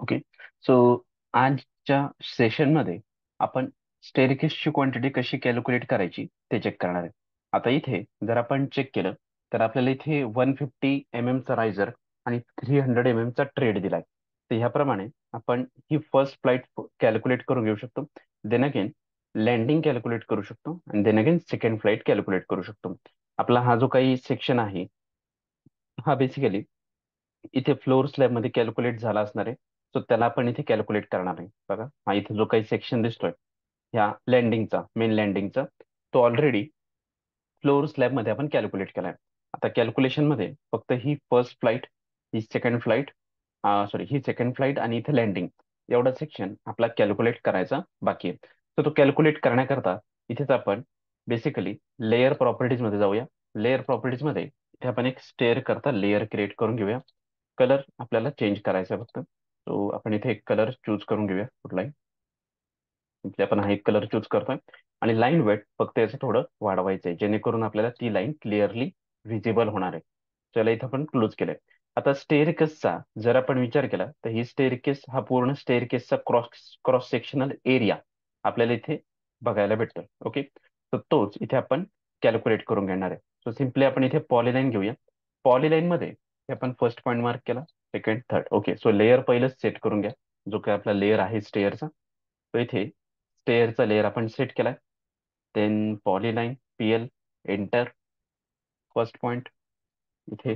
Okay. So आजच्या सेशनमध्ये आपण स्टेअरकेसची क्वांटिटी कशी कॅल्क्युलेट करायची ते चेक करणार आहे. आता इथे जर आपण चेक केलं तर आपल्याला इथे 150 चा रायझर आणि 300 चा ट्रेड दिलाय. तर ह्याप्रमाणे आपण ही फर्स्ट फ्लाईट कॅल्क्युलेट करून घेऊ शकतो. देन अगेन लँडिंग कॅल्क्युलेट करू शकतो आणि then again second flight calculate करू शकतो. आपला हा जो काही सेक्शन आहे हा बेसिकली इथे फ्लोअर स्लॅब मध्ये कॅल्क्युलेट झाला असणार आहे. सो त्याला आपण इथे कॅल्क्युलेट करणार आहे. बघा हा इथे जो काही सेक्शन दिसतोय ह्या लँडिंगचा मेन लँडिंगचा तो ऑलरेडी फ्लोअर स्लॅब मध्ये आपण कॅल्क्युलेट केलाय. आता कॅल्क्युलेशन मध्ये फक्त ही फर्स्ट फ्लाईट ही सेकंड फ्लाईट ही सेकंड फ्लाईट आणि इथे लँडिंग एवढा सेक्शन आपला कॅल्क्युलेट करायचा बाकी आहे. तर तो कॅल्क्युलेट करण्याकरता इथेच आपण बेसिकली लेयर प्रॉपर्टीज मध्ये जाऊया. लेयर प्रॉपर्टीज मध्ये इथे आपण एक स्टेअर करता लेयर क्रिएट करून घेऊया. कलर आपल्याला चेंज करायचा आहे फक्त. तो आपण इथे एक कलर चूज करून घेऊया कुठलाही. इथे आपण हा एक कलर चूज करतोय आणि लाईन वेट फक्त याचं थोडं वाढवायचं आहे जेणेकरून आपल्याला ती लाईन क्लिअरली व्हिजिबल होणार आहे. चला इथं आपण क्लोज केलंय. आता स्टेअरकेसचा जर आपण विचार केला तर ही स्टेअरकेस हा पूर्ण स्टेअरकेसचा क्रॉस क्रॉस सेक्शनल एरिया आपल्याला इथे बघायला भेटतो. ओके. तर तोच इथे आपण कॅल्क्युलेट करून घेणार आहे. सो सिम्पली आपण इथे पॉलीलाईन घेऊया. पॉलीलाईन मध्ये हे आपण फर्स्ट पॉईंट मार्क केला, second, third. Okay. So layer पहिलंच सेट करून घ्या. जो काही आपला लेअर आहे स्टेअरचा तो इथे स्टेअरचा लेअर आपण सेट केलाय. Then polyline PL enter first point इथे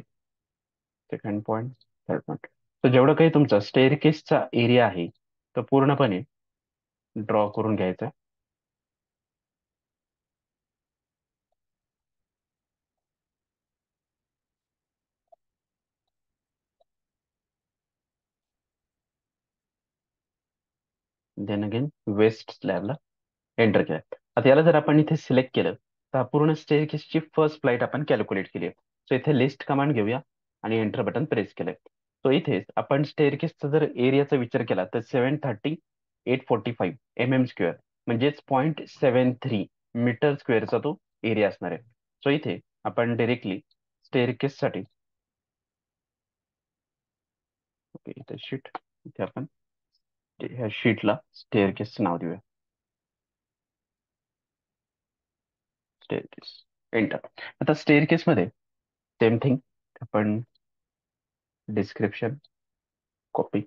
सेकंड पॉईंट थर्ड पॉईंट. तर जेवढं काही तुमचा स्टेअरकेसचा एरिया आहे तो पूर्णपणे ड्रॉ करून घ्यायचा. देन अगेन वेस्ट स्लॅबला एंटर केलं. आता याला जर आपण इथे सिलेक्ट केलं तर हा पूर्ण स्टेअरकेसची फर्स्ट फ्लाईट आपण कॅल्क्युलेट केली आहे. सो इथे लिस्ट कमांड घेऊया आणि एंटर बटन प्रेस केलंय. सो इथेच आपण स्टेअरकेसचा जर एरियाचा विचार केला तर 730,845 म्हणजेच 0.73 मीटर स्क्वेअरचा तो एरिया असणार आहे. सो इथे आपण डिरेक्टली स्टेअरकेससाठी ओके इथे शीट इथे आपण ह्या शीटला स्टेअरकेसचं नाव देऊया. Staircase enter. आता स्टेअरकेस मध्ये सेम थिंग आपण डिस्क्रिप्शन कॉपी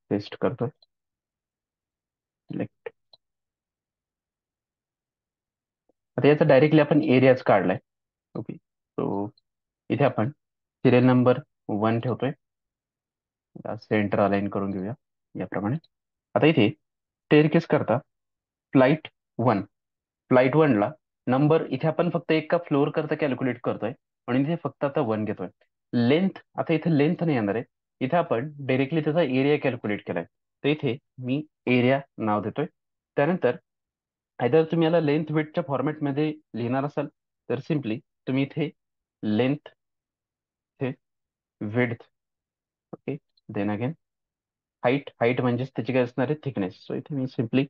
पेस्ट करतोय. सिलेक्ट. आता याचा डायरेक्टली आपण एरियाच काढलाय. ओके. सो इथे आपण सिरियल नंबर 1 ठेवतोय. सेंटर अलाइन करून घेऊया याप्रमाणे. आता इथे स्टेअरकेस करता फ्लाईट 1 फ्लाईट 1 ला नंबर इथे आपण फक्त एका फ्लोअर करता कॅल्क्युलेट करतोय आणि इथे फक्त आता 1 घेतोय. लेंथ आता इथे लेंथ नाही येणार आहे. इथे आपण डायरेक्टली त्याचा एरिया कॅल्क्युलेट केलाय. तर इथे मी एरिया नाव देतोय. त्यानंतर आयदर तुम्ही याला लेंथ विड्थच्या फॉर्मॅटमध्ये लिहिणार असाल तर सिम्पली तुम्ही इथे लेंथ इथे width okay. Then again height height म्हणजेच त्याची काय असणार आहे थिकनेस. सो इथे मी सिम्पली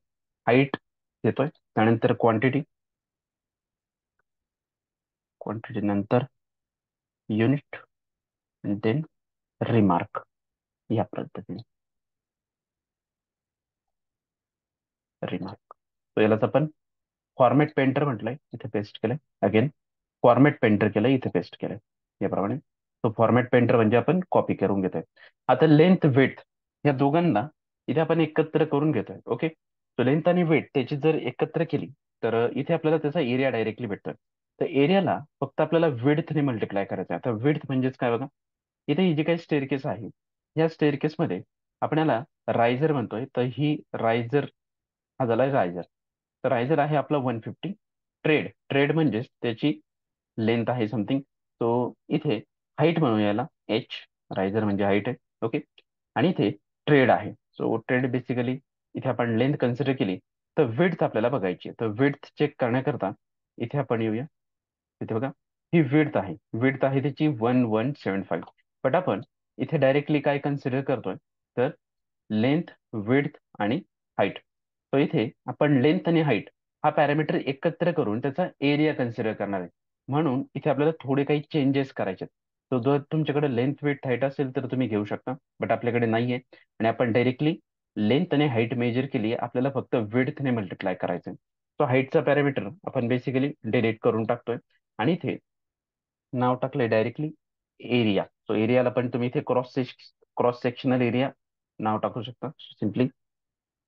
हाईट देतोय. त्यानंतर क्वांटिटी क्वांटिटी नंतर युनिट देन रिमार्क या पद्धतीने रिमार्क. तो यालाच आपण फॉर्मॅट पेंटर म्हटलंय इथे पेस्ट केलंय. अगेन फॉर्मॅट पेंटर केलंय इथे पेस्ट केलंय याप्रमाणे. तो फॉर्मॅट पेंटर म्हणजे आपण कॉपी करून घेतोय. आता लेंथ विड्थ या दोघांना इथे आपण एकत्र करून घेतोय. ओके. सो लेंथ आणि विड्थ त्याची जर एकत्र केली तर इथे आपल्याला त्याचा एरिया डायरेक्टली भेटतोय. तर एरियाला फक्त आपल्याला विड्थने मल्टिप्लाय करायचं आहे. आता विड्थ म्हणजेच काय बघा इथे ही जी काही स्टेअरकेस आहे या स्टेअरकेस मध्ये आपण याला रायझर म्हणतोय. तर ही रायझर हा झाला रायझर. तर रायझर आहे आपला 150. ट्रेड ट्रेड म्हणजेच त्याची लेंथ आहे समथिंग. तो इथे हाईट म्हणून याला एच रायझर म्हणजे हाईट आहे. ओके. आणि इथे ट्रेड आहे. सो ट्रेड बेसिकली इथे आपण लेंथ कन्सिडर केली तर विड्थ आपल्याला बघायची आहे. तर विड्थ चेक करण्याकरता इथे आपण येऊया. इथे बघा ही विड्थ आहे. विड्थ आहे त्याची 1175. बट आपण इथे डायरेक्टली काय कन्सिडर करतोय तर लेंथ विड्थ आणि हाईट. तर इथे आपण लेंथ आणि हाईट हा पॅरामीटर एकत्र करून त्याचा एरिया कन्सिडर करणार आहे. म्हणून इथे आपल्याला थोडे काही चेंजेस करायचे आहेत. तो जर तुमच्याकडे लेंथ विड्थ हाईट असेल तर तुम्ही घेऊ शकता, बट आपल्याकडे नाहीये आणि आपण डायरेक्टली लेंथ आणि हाईट मेजर केली आहे, आपल्याला फक्त विड्थने मल्टिप्लाय करायचं आहे. तो हाईटचा पॅरामीटर आपण बेसिकली डिलीट करून टाकतोय आणि इथे नाव टाकलंय डायरेक्टली एरिया. सो एरियाला पण तुम्ही इथे क्रॉस सेक्शनल एरिया नाव टाकू शकता. सिम्पली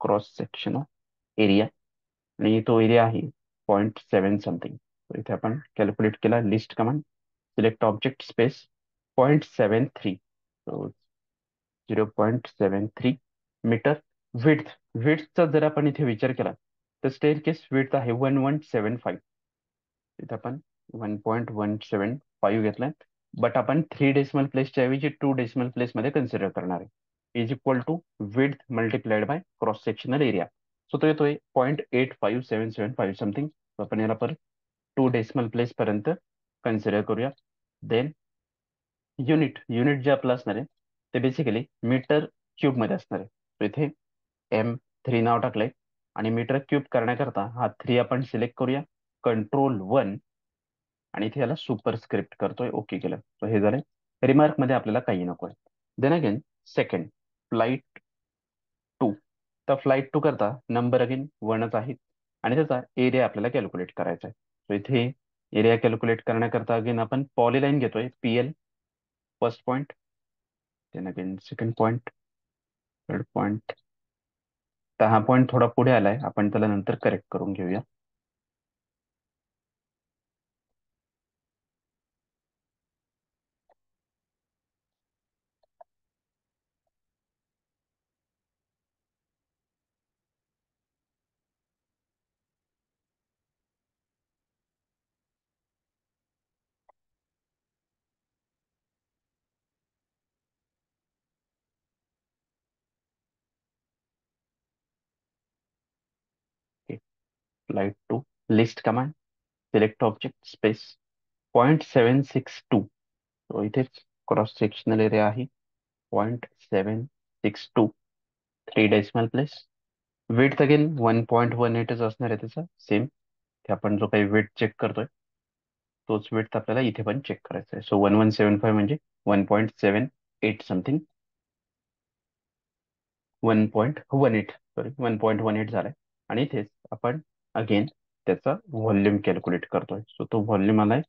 क्रॉस सेक्शनल एरिया आणि तो एरिया आहे 0.7 समथिंग. इथे आपण कॅल्क्युलेट केला, list command, select object space 0.73. So 0.73 meter. Width विड्थचा जर आपण इथे विचार केला तर स्टेअर केस विड्थ आहे 1175. इथे आपण 1.175 घेतलाय, बट आपण 3 डेसिमल प्लेसच्या ऐवजी 2 डेसिमल प्लेस मध्ये कन्सिडर करणार आहे. Is equal to width multiplied by cross sectional area. So तो येतोय 0.85775 समथिंग. आपण याला परत 2 डेसिमल प्लेस पर्यंत कन्सिडर करूया. देन युनिट युनिट जे आपलं असणार आहे ते बेसिकली मीटर क्यूब मध्ये असणार आहे. So इथे M3 नाव टाकलंय आणि मीटर क्यूब करण्याकरता हा 3 आपण सिलेक्ट करूया, Ctrl 1, आणि इथे याला सुपरस्क्रिप्ट करतोय, ओके केलं. सो हे झालंय. रिमार्क मध्ये आपल्याला काही नको आहे. Then again second, flight 2. तर फ्लाईट 2 करता नंबर अगेन 1च आहेत आणि त्याचा एरिया आपल्याला कॅल्क्युलेट करायचा आहे. सो इथे एरिया कॅल्क्युलेट करण्याकरता अगेन आपण पॉलीलाईन घेतोय, PL first point, then again second point, third point. तर हा पॉईंट थोडा पुढे आलाय, आपण त्याला नंतर करेक्ट करून घेऊया. Flight 2, list command, select object space 0.762. तो इथेच क्रॉस सेक्शनल एरिया आहे 0.762, 3 डेसिमल प्लेस. विड्थ अगेन 1.18च असणार आहे त्याचा सेम. ते आपण जो काही विड्थ चेक करतोय तोच विड्थ आपल्याला इथे पण चेक करायचा आहे. सो 1175 म्हणजे 1.78 समथिंग, 1.18, सॉरी 1.18 झालाय. आणि इथेच आपण अगेन त्याचा व्हॉल्यूम कॅल्क्युलेट करतोय. सो तो व्हॉल्यूम आलाय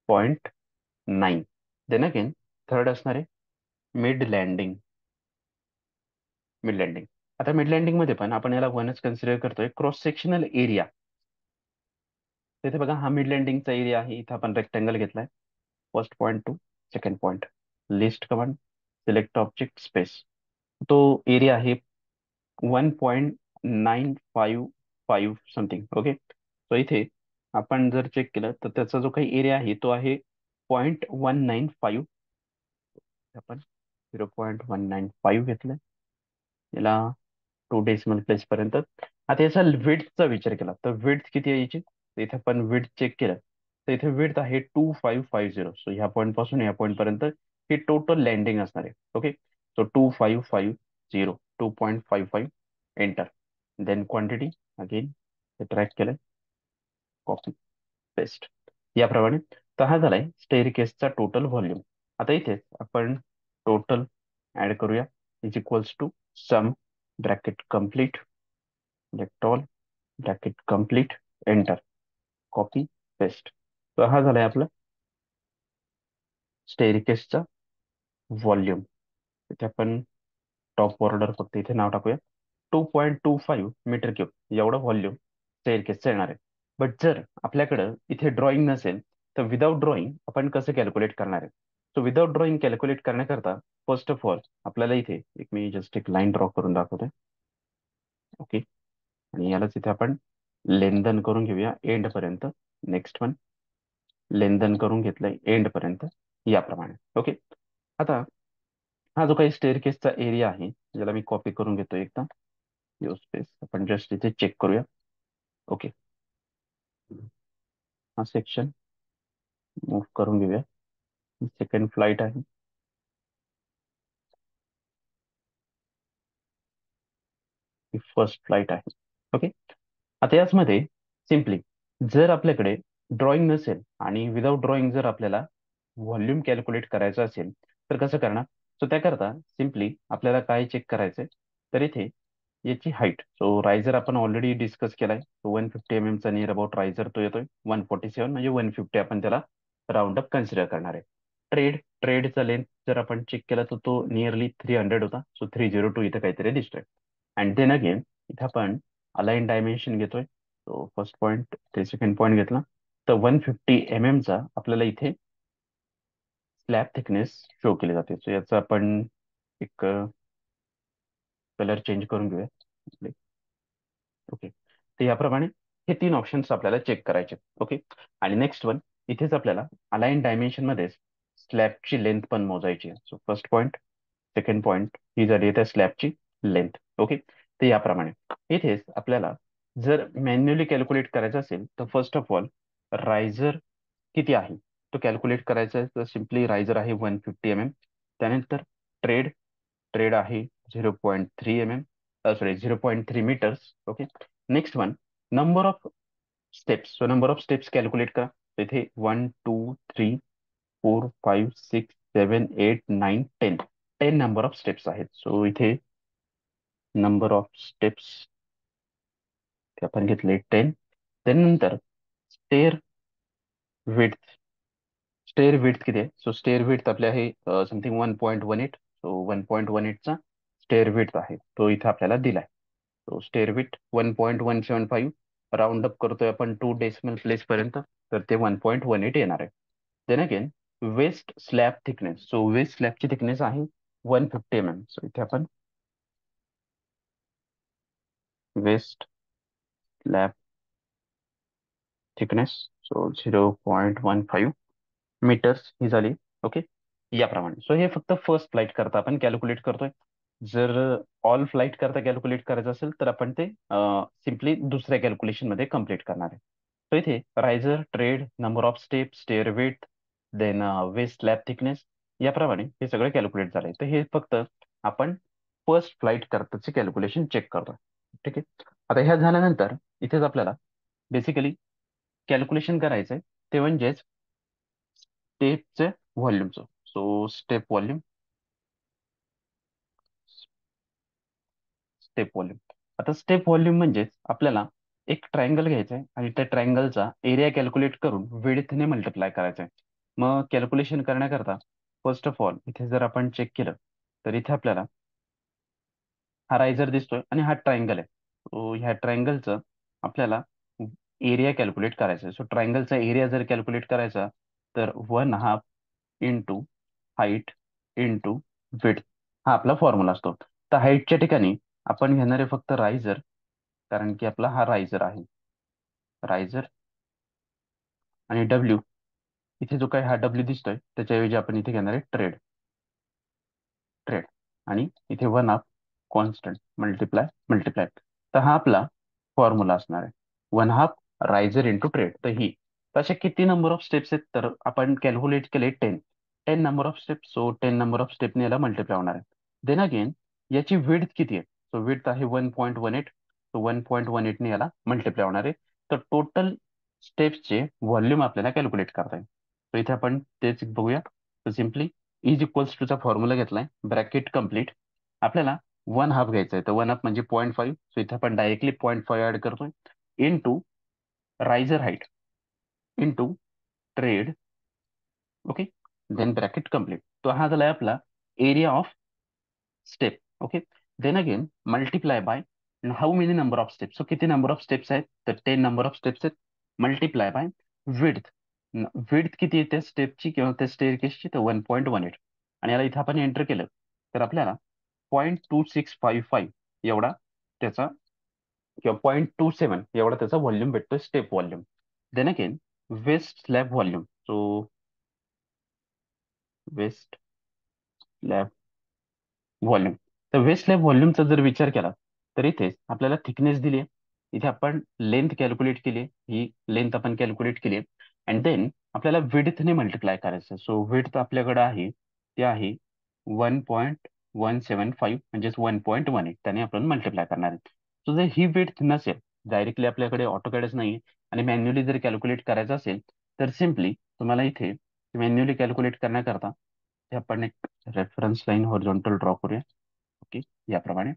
0.9. देन अगेन थर्ड असणार आहे मिड लँडिंग. मिड लँडिंग आता मिड लँडिंग मध्ये पण आपण याला 1च कन्सिडर करतोय. क्रॉस सेक्शनल एरिया, तिथे बघा हा मिड लँडिंगचा एरिया आहे. इथे आपण रेक्टँगल घेतलाय, first point two second point, list command, select object space. तो एरिया आहे 1.955 समथिंग. ओके. सो इथे आपण जर चेक केलं तर त्याचा जो काही एरिया आहे तो आहे 0.195. आपण 0.195 घेतलं, याला 2 डेसिमल प्लेस पर्यंत. आता याचा विड्थचा विचार केला तर विड्थ किती आहे याची, तर इथे आपण विड्थ चेक केलं तर इथे विड्थ आहे 2550. सो ह्या पॉईंट पासून या पॉईंट पर्यंत ही टोटल लँडिंग असणार आहे. Okay. So 2550, 2.55, enter. Then quantity again track केलं, कॉपी पेस्ट याप्रमाणे. तर हा झालाय स्टेअर केसचा टोटल व्हॉल्यूम. आता इथेच आपण टोटल ऍड करूया, is equals to sum, bracket complete, left all, bracket complete, enter, copy paste. तर हा झालाय आपला स्टेअरकेसचा व्हॉल्यूम. इथे आपण टॉप ऑर्डर फक्त इथे नाव टाकूया, 2.25 मीटर क्यूब एवढं व्हॉल्यूम स्टेअरकेसचं येणार आहे. बट जर आपल्याकडं इथे ड्रॉइंग नसेल तर विदाउट ड्रॉइंग आपण कसं कॅल्क्युलेट करणार आहे. सो विदाउट ड्रॉइंग कॅल्क्युलेट करण्याकरता फर्स्ट ऑफ ऑल आपल्याला इथे मी जस्ट एक लाईन ड्रॉ करून दाखवतोय. ओके. आणि यालाच इथे आपण लेंदन करून घेऊया एंड पर्यंत. नेक्स्ट वन, लेंदन करून घेतलंय एंड पर्यंत याप्रमाणे. ओके. आता हा जो काही स्टेअरकेसचा एरिया आहे ज्याला मी कॉपी करून घेतो एकदा, यो स्पेस आपण जस्ट इथे चेक करूया. ओके. हा सेक्शन मूव्ह करून घेऊया. सेकंड फ्लाईट आहे, ही फर्स्ट फ्लाईट आहे. ओके. आता याचमध्ये सिम्पली जर आपल्याकडे ड्रॉइंग नसेल आणि विदाउट ड्रॉइंग जर आपल्याला व्हॉल्यूम कॅल्क्युलेट करायचं असेल तर कसं करणार? सो त्याकरता सिम्पली आपल्याला काय चेक करायचंय, तर इथे याची हाईट. सो रायझर आपण ऑलरेडी डिस्कस केलाय. 150 mm चा नियर अबाउट रायझर तो येतोय. 147 म्हणजे 150 आपण त्याला राऊंड अप कन्सिडर करणार आहे. ट्रेडचा लेंथ जर आपण चेक केला तर तो नियरली 300 होता. सो 302 इथे काहीतरी दिसतोय. अँड देन अगेन इथे आपण अलाईन डायमेन्शन घेतोय. सो फर्स्ट पॉईंट ते सेकंड पॉईंट घेतला तर 150 mm चा आपल्याला इथे स्लॅब थिकनेस शो केली जाते. सो याचा आपण एक कलर चेंज करून घेऊया. ओके. तर याप्रमाणे हे तीन ऑप्शन्स आपल्याला चेक करायचे. ओके. आणि नेक्स्ट वन इथेच आपल्याला अलाईन डायमेन्शन मध्ये स्लॅबची लेंथ पण मोजायची आहे. So first point second point ही झाली त्या स्लॅबची लेंथ. ओके. तर याप्रमाणे इथेच आपल्याला जर मॅन्युअली कॅल्क्युलेट करायचं असेल तर फर्स्ट ऑफ ऑल रायझर किती आहे तो कॅल्क्युलेट करायचा आहे. तर सिम्पली रायझर आहे 150 mm. त्यानंतर ट्रेड ट्रेड आहे 0.3 mm, sorry 0.3 metres. Okay. Next one number of steps. So number of steps calculate करा. तर इथे 1 2 3 4 5 6 7 8 9 10 नंबर ऑफ स्टेप्स आहेत. सो इथे नंबर ऑफ स्टेप्स आपण घेतले 10. त्यानंतर स्टेअर विड्थ. स्टेअर विड्थ किती आहे? सो स्टेअर विड्थ आपले आहे समथिंग 1.18. सो 1.18चा स्टेअर विड्थ आहे तो इथे आपल्याला दिलाय. So stair width 1.175 round up करतोय आपण 2 डेसिमल प्लेस पर्यंत, तर ते 1.18 येणार आहे. Then again waist slab thickness. So waist स्लॅबची थिकनेस आहे 150 mm. सो इथे आपण waist slab thickness so 0.15 meters ही झाली. ओके. याप्रमाणे सो हे फक्त फर्स्ट फ्लाईट करता आपण कॅल्क्युलेट करतोय. जर ऑल फ्लाईट करता कॅल्क्युलेट करायचं असेल तर आपण ते सिम्पली दुसऱ्या कॅल्क्युलेशन मध्ये कम्प्लीट करणार आहे. सो इथे riser tread number of step stair width then waist slab thickness याप्रमाणे हे सगळं कॅल्क्युलेट झालंय. तर हे फक्त आपण फर्स्ट फ्लाईट करताचे कॅल्क्युलेशन चेक करतोय. ठीक आहे. आता ह्या झाल्यानंतर इथेच आपल्याला बेसिकली कॅल्क्युलेशन करायचंय ते म्हणजेच स्टेपचे व्हॉल्यूमचं. So step volume. आता स्टेप व्हॉल्यूम म्हणजेच आपल्याला एक ट्रायंगल घ्यायचा आहे आणि त्या ट्रायंगलचा एरिया कॅल्क्युलेट करून विड्थने मल्टिप्लाय करायचा आहे. मग कॅल्क्युलेशन करण्याकरता फर्स्ट ऑफ ऑल इथे जर आपण चेक केलं तर इथे आपल्याला हा रायझर दिसतोय आणि हा ट्रायंगल आहे. सो ह्या ट्रायंगलचं आपल्याला एरिया कॅल्क्युलेट करायचा आहे. सो ट्रायंगलचा एरिया जर कॅल्क्युलेट करायचा तर 1/2 इंटू हाईट इंटू विड्थ हा आपला फॉर्म्युला असतो. तर हाईटच्या ठिकाणी आपण घेणार आहे फक्त रायझर, कारण की आपला हा रायझर आहे. रायझर आणि डब्ल्यू इथे जो काही हा डब्ल्यू दिसतोय त्याच्याऐवजी आपण इथे घेणार आहे ट्रेड आणि इथे 1/2 कॉन्स्टंट मल्टिप्लाय मल्टिप्लाय. तर हा आपला फॉर्म्युला असणार आहे 1/2 रायझर इंटू ट्रेड. तर ही तसे किती नंबर ऑफ स्टेप्स आहेत तर आपण कॅल्क्युलेट केले 10. 10 number of steps. So 10 number of स्टेपने याला मल्टिप्लाय होणार आहे. देन अगेन याची विड्थ किती आहे? सो विड्थ आहे 1.18. सो 1.18ने याला मल्टिप्लाय होणार आहे. तर टोटल स्टेप्सचे व्हॉल्यूम आपल्याला कॅल्क्युलेट करता येईल. तर इथे आपण तेच बघूया. तर सिम्पली इज इक्वल्स टूचा फॉर्म्युला घेतलाय ब्रॅकेट कम्प्लीट. आपल्याला 1/2 घ्यायचं आहे तर 1/2 म्हणजे 0.5. सो इथे आपण डायरेक्टली 0.5 ऍड करतोय into riser height into tread. Okay. Then bracket complete. तो हा झालाय आपला area of step. Okay. Then again multiply by how many number of steps. So किती नंबर ऑफ स्टेप्स आहेत तर 10 नंबर ऑफ स्टेप्स आहेत. Multiply by width. Width किती आहे त्या स्टेपची किंवा त्या स्टेअरकेसची तर 1.18. आणि याला इथं आपण एंटर केलं तर आपल्याला 0.2655 एवढा त्याचा किंवा 0.27 एवढा त्याचा व्हॉल्यूम भेटतो step volume. Then again waist slab volume. So waist slab volume. तर वेस्ट स्लॅब व्हॉल्यूमचा जर विचार केला तर इथे आपल्याला थिकनेस दिली आहे. इथे आपण लेंथ कॅल्क्युलेट केली आहे. ही लेंथ आपण कॅल्क्युलेट केली आहे. अँड देन आपल्याला विड्थने मल्टिप्लाय करायचं. सो विड्थ आपल्याकडे आहे ते आहे 1.175 म्हणजेच 1.18 त्याने आपण मल्टिप्लाय करणार आहे. सो जर ही विड्थ नसेल डायरेक्टली आपल्याकडे ऑटोकॅडच नाही आणि मॅन्युअली जर कॅल्क्युलेट करायचं असेल तर सिम्पली तुम्हाला इथे मॅन्युअली कॅल्क्युलेट करण्याकरता ते आपण एक रेफरन्स लाईन हॉरिझॉन्टल ड्रॉ करूया. ओके, याप्रमाणे.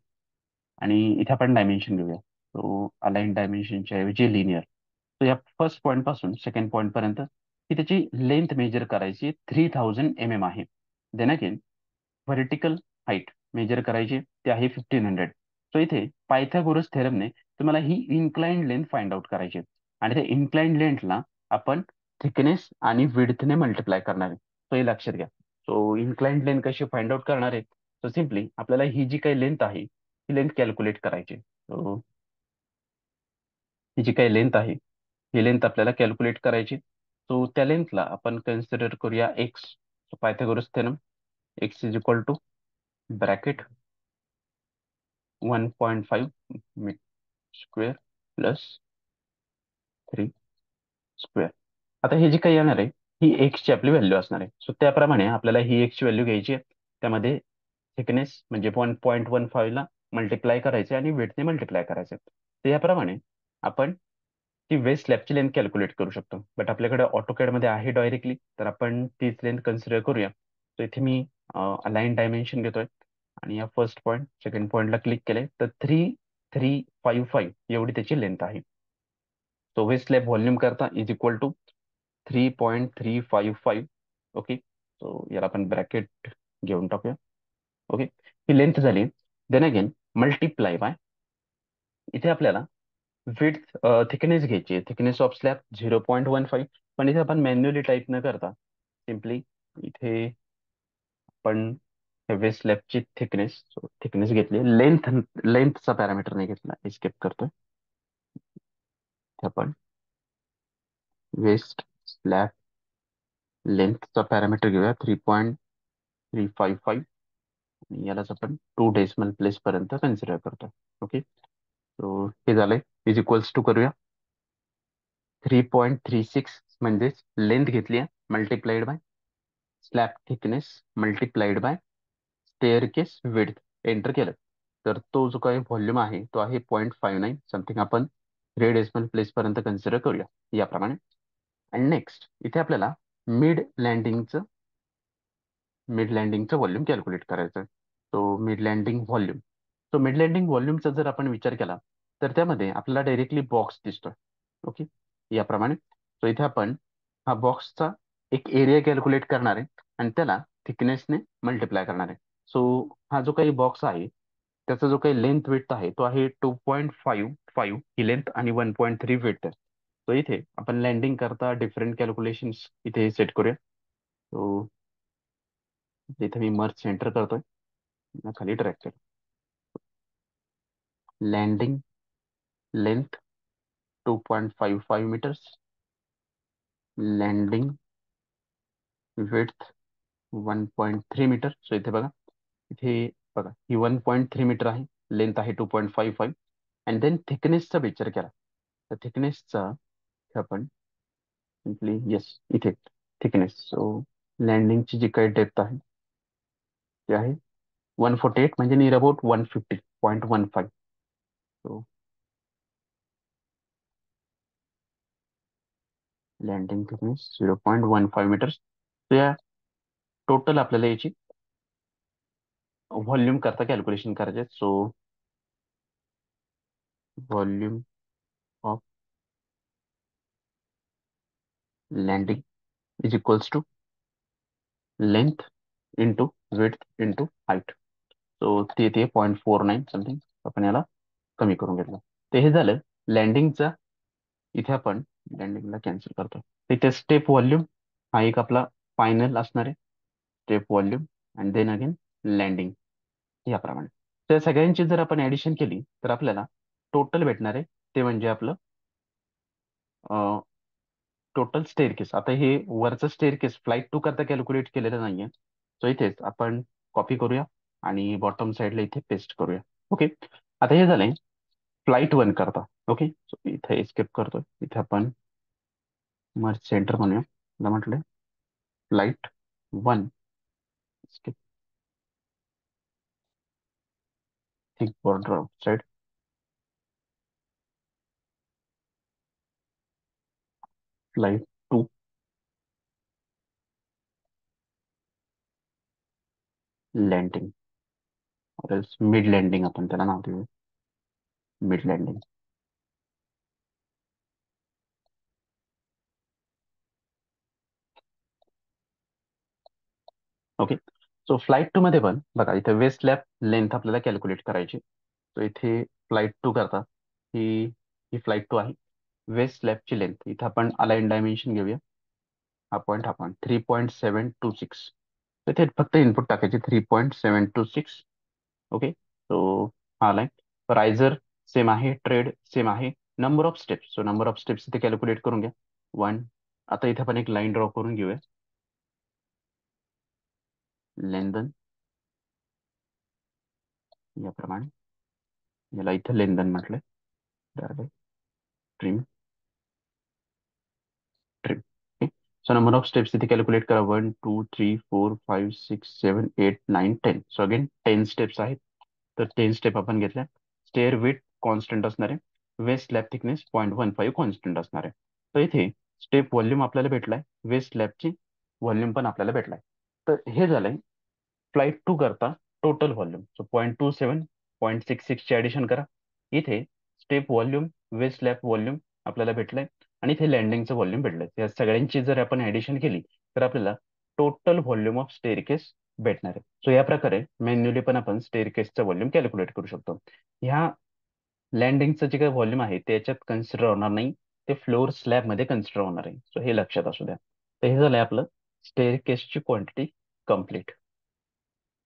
आणि इथे आपण डायमेन्शन घेऊया. तो अलाईन डायमेन्शनच्या ऐवजी लिनियर. तर या फर्स्ट पॉईंट पासून सेकंड पॉईंट पर्यंत ही त्याची लेंथ मेजर करायची 3000 आहे. Then again vertical height measure करायची ते आहे 1500. सो इथे पायथागोरस थेरमने तुम्हाला ही इन्क्लाइंड लेंथ फाइंड आउट करायची आहे. आणि त्या इन्क्लाइंड लेंथला आपण थिकनेस आणि विड्थने मल्टिप्लाय करणार आहे. सो हे लक्षात घ्या. सो इन्क्लाइंड लेंथ कशी फाइंड आउट करणार आहे? सो सिम्पली आपल्याला ही जी काही लेंथ आहे ही लेंथ कॅल्क्युलेट करायची. सो ही जी काही लेंथ आहे ही लेंथ आपल्याला कॅल्क्युलेट करायची. सो त्या लेंथला आपण कन्सिडर करूया x. So Pythagoras theorem x is equal two bracket 1.5 square plus 3 square. आता हे जे काही येणार आहे ही एक्सची आपली व्हॅल्यू असणार आहे. सो त्याप्रमाणे आपल्याला ही एक्सची व्हॅल्यू घ्यायची आहे. त्यामध्ये थिकनेस म्हणजे 1.15 ला मल्टिप्लाय करायचे आणि वेटने मल्टिप्लाय करायचे. तर याप्रमाणे आपण ती वेस्ट स्लॅबची लेंथ कॅल्क्युलेट करू शकतो. बट आपल्याकडे AutoCAD मध्ये आहे डायरेक्टली, तर आपण तीच लेंथ कन्सिडर करूया. तर इथे मी अलाईन डायमेन्शन घेतोय आणि या फर्स्ट पॉईंट सेकंड पॉईंटला क्लिक केले तर 3355 एवढी त्याची लेंथ आहे. सो वेस्ट स्लॅब व्हॉल्यूम करता is equal to 3.355. Okay, so याला आपण ब्रॅकेट घेऊन टाकूया. ओके, ही लेंथ झाली. देन अगेन मल्टिप्लाय बाय इथे आपल्याला विड्थ थिकनेस घ्यायची आहे. Thickness of slab 0.15. पण इथे आपण मॅन्युअली टाईप न करता सिम्पली इथे आपण वेस्ट स्लॅबची थिकनेस थिकनेस घेतली. लेंथचा पॅरामीटर नाही घेतला, एस्केप करतोय. इथे आपण वेस्ट स्लॅब लेंथचा पॅरामीटर घेऊया 3.355. आणि यालाच आपण 2 डेसिमल प्लेस पर्यंत कन्सिडर करतो. ओके, सो हे झालंय. इज इक्वल्स टू करूया 3.36 म्हणजेच लेंथ घेतली आहे multiplied by slab thickness multiplied by staircase width. Enter केलं तर तो जो काही व्हॉल्यूम आहे तो आहे 0.59 समथिंग. आपण 3 डेसिमल प्लेस पर्यंत कन्सिडर करूया याप्रमाणे. आणि नेक्स्ट इथे आपल्याला मिड लँडिंगचं मिड लँडिंगचं व्हॉल्यूम कॅल्क्युलेट करायचं आहे. So mid landing volume. So mid landing व्हॉल्यूमचा जर आपण विचार केला तर त्यामध्ये आपल्याला डायरेक्टली बॉक्स दिसतोय. ओके, याप्रमाणे. सो इथे आपण हा बॉक्सचा एक एरिया कॅल्क्युलेट करणार आहे आणि त्याला थिकनेसने मल्टिप्लाय करणार आहे. सो हा जो काही बॉक्स आहे त्याचा जो काही लेंथ विड्थ आहे तो आहे 2.55 ही लेंथ आणि 1.3 विड्थ आहे. सो इथे आपण लँडिंग करता डिफरंट कॅल्क्युलेशन्स इथे सेट करूया. सो इथे मी मर्ज सेंटर करतोय, खाली ट्रॅक कर landing length 2.55 metres, landing width 1.3 metre. So इथे बघा, इथे बघा ही 1.3 मीटर आहे, लेंथ आहे 2.55. अँड देन थिकनेसचा विचार केला तर थिकनेसचा आपण सिम्पली येस इथे थिकनेस. सो लँडिंगची जी काही डेप्थ आहे ती आहे 148 म्हणजे near about 150.15. So landing thickness 0.15 metres. तर या टोटल आपल्याला याची व्हॉल्यूम करता कॅल्क्युलेशन करायचे. So volume of landing is equals to length into width into height. So ते 0.49 समथिंग. आपण याला कमी करून घेतलं. ते हे झालं लँडिंगचा. इथे आपण लँडिंगला कॅन्सल करतो. इथे स्टेप व्हॉल्यूम हा एक आपला फायनल असणार आहे. Step volume and then again landing याप्रमाणे. त्या सगळ्यांची जर आपण ऍडिशन केली तर आपल्याला टोटल भेटणार आहे. ते म्हणजे आपलं टोटल स्टेअरकेस. आता हे वरचं स्टेअरकेस फ्लाईट 2 करता कॅल्क्युलेट केलेलं नाहीये. सो इथेच आपण कॉपी करूया आणि बॉटम साईडला इथे पेस्ट करूया. ओके, आता हे झालंय फ्लाईट 1 करता. ओके, सो इथे एस्केप करतोय. इथे आपण मर्ज सेंटर म्हणूया. मला म्हटलं flight 1 escape thick border outside flight 2 landing, mid landing आपण त्याला नाव देऊ, mid landing. Okay. So flight two मध्ये पण बघा, इथे वेस्ट लॅब लेंथ आपल्याला कॅल्क्युलेट करायची. सो इथे फ्लाईट टू करता, ही ही फ्लाईट टू आहे. वेस्ट लॅबची लेंथ इथे आपण अलाईन डायमेन्शन घेऊया. हा पॉईंट 3.726. इथे फक्त इनपुट टाकायचे 3.726. ओके. सो हा लाईन रायझर सेम आहे, ट्रेड सेम आहे. Number of steps, so number of steps इथे कॅल्क्युलेट करून घ्या. वन. आता इथे आपण एक लाईन ड्रॉ करून घेऊया. लेंदन याप्रमाणे, याला इथं लेंदन म्हटलंय. Trim, trim. So number of steps इथे कॅल्क्युलेट करा. 1 2 3 4 5 6 7 8 9 10. सो अगेन 10 स्टेप्स आहेत. तर 10 स्टेप आपण घेतल्या. स्टेअर विथ कॉन्स्टंट असणार आहे. वेस्ट लॅब थिकनेस 0.15 कॉन्स्टंट असणार आहे. तर इथे स्टेप व्हॉल्यूम आपल्याला भेटलाय, वेस्ट लॅबची व्हॉल्यूम पण आपल्याला भेटलाय. तर हे झालंय फ्लाईट टू करता टोटल व्हॉल्यूम. सो 0.27 0.66 चे ऍडिशन करा. इथे step volume, waist slab volume आपल्याला भेटलंय, आणि इथे लँडिंगचं व्हॉल्यूम भेटलंय. या सगळ्यांची जर आपण ऍडिशन केली तर आपल्याला टोटल व्हॉल्यूम ऑफ स्टेअरकेस भेटणार आहे. सो या प्रकारे मॅन्युअली पण आपण स्टेअरकेसचं व्हॉल्यूम कॅल्क्युलेट करू शकतो. ह्या लँडिंगचं जे काही व्हॉल्यूम आहे ते याच्यात कन्सिडर होणार नाही, ते फ्लोअर स्लॅबमध्ये कन्सिडर होणार आहे. सो हे लक्षात असू द्या. तर हे झालंय आपलं स्टेअरकेसची क्वांटिटी कम्प्लीट.